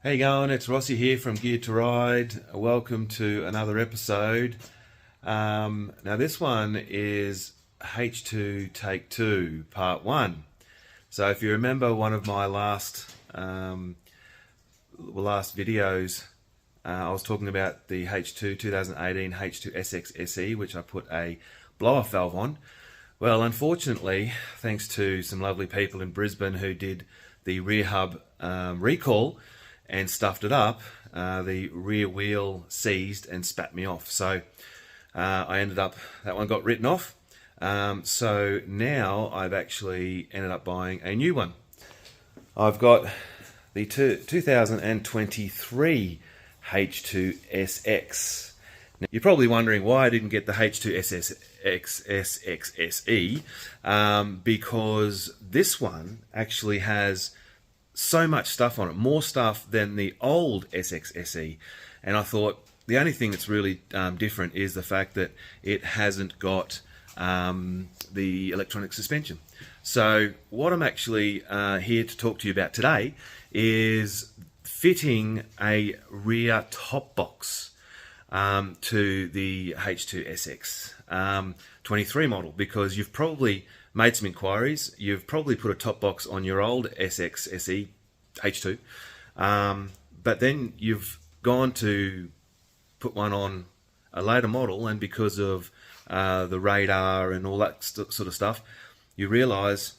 How you going? It's Rossi here from Geared to Ride. Welcome to another episode. Now this one is H2 Take 2 Part 1. So if you remember one of my last videos, I was talking about the H2 2018 H2 SX SE, which I put a blow-off valve on. Well, unfortunately, thanks to some lovely people in Brisbane who did the rear hub recall and stuffed it up, the rear wheel seized and spat me off. So I ended up, that one got written off. So now I've actually ended up buying a new one. I've got the 2023 H2 SX. Now, you're probably wondering why I didn't get the H2 SX SE, because this one actually has so much stuff on it, more stuff than the old SX SE. And I thought the only thing that's really different is the fact that it hasn't got the electronic suspension. So what I'm actually here to talk to you about today is fitting a rear top box to the H2 SX 23 model, because you've probably made some inquiries. You've probably put a top box on your old SX SE H2, but then you've gone to put one on a later model, and because of the radar and all that sort of stuff, you realise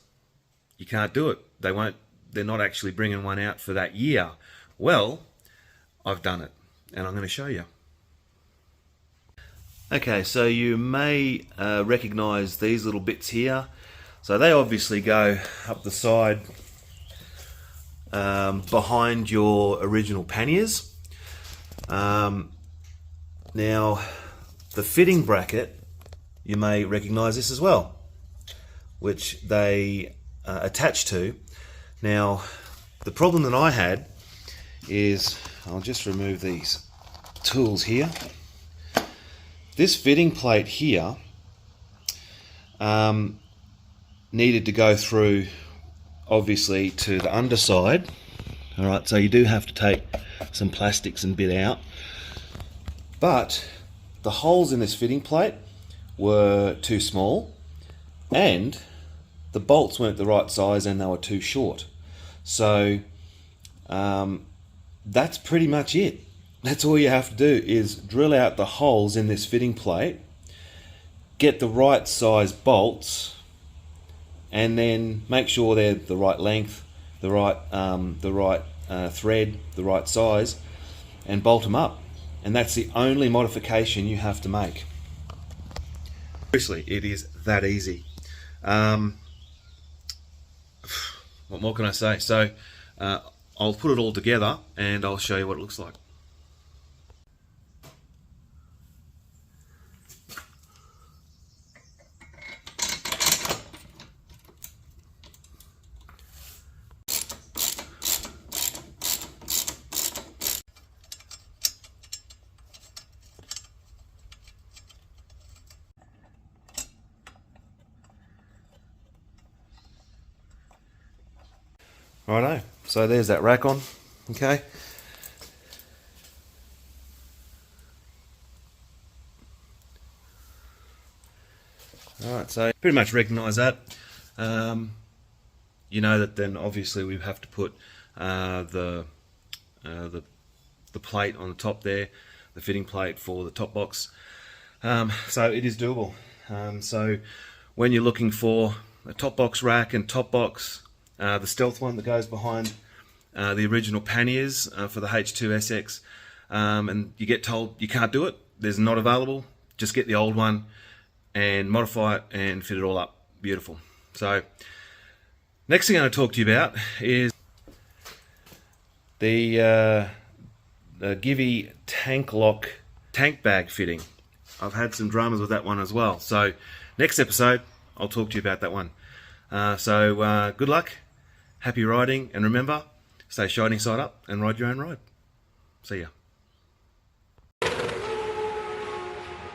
you can't do it. They're not actually bringing one out for that year. Well, I've done it, and I'm going to show you. Okay, so you may recognise these little bits here. So they obviously go up the side behind your original panniers. Now, the fitting bracket, you may recognise this as well, which they attach to. Now, the problem that I had is, I'll just remove these tools here. This fitting plate here needed to go through, obviously, to the underside. All right, so you do have to take some plastics and bit out, but the holes in this fitting plate were too small, and the bolts weren't the right size, and they were too short. So that's pretty much it. That's all you have to do, is drill out the holes in this fitting plate, get the right size bolts, and then make sure they're the right length, the right thread, the right size, and bolt them up. And that's the only modification you have to make. Seriously, it is that easy. What more can I say? So I'll put it all together and I'll show you what it looks like. Righto, so there's that rack on, okay. Alright, so pretty much recognise that. You know that then obviously we have to put the plate on the top there, the fitting plate for the top box. So it is doable. So when you're looking for a top box rack and top box, the stealth one that goes behind the original panniers for the H2 SX, and you get told you can't do it, there's not available, just get the old one and modify it and fit it all up. Beautiful. So next thing I'm going to talk to you about is the Givy tank lock tank bag fitting. I've had some dramas with that one as well. So next episode I'll talk to you about that one. So good luck, happy riding, and remember, stay shining side up and ride your own ride. See ya.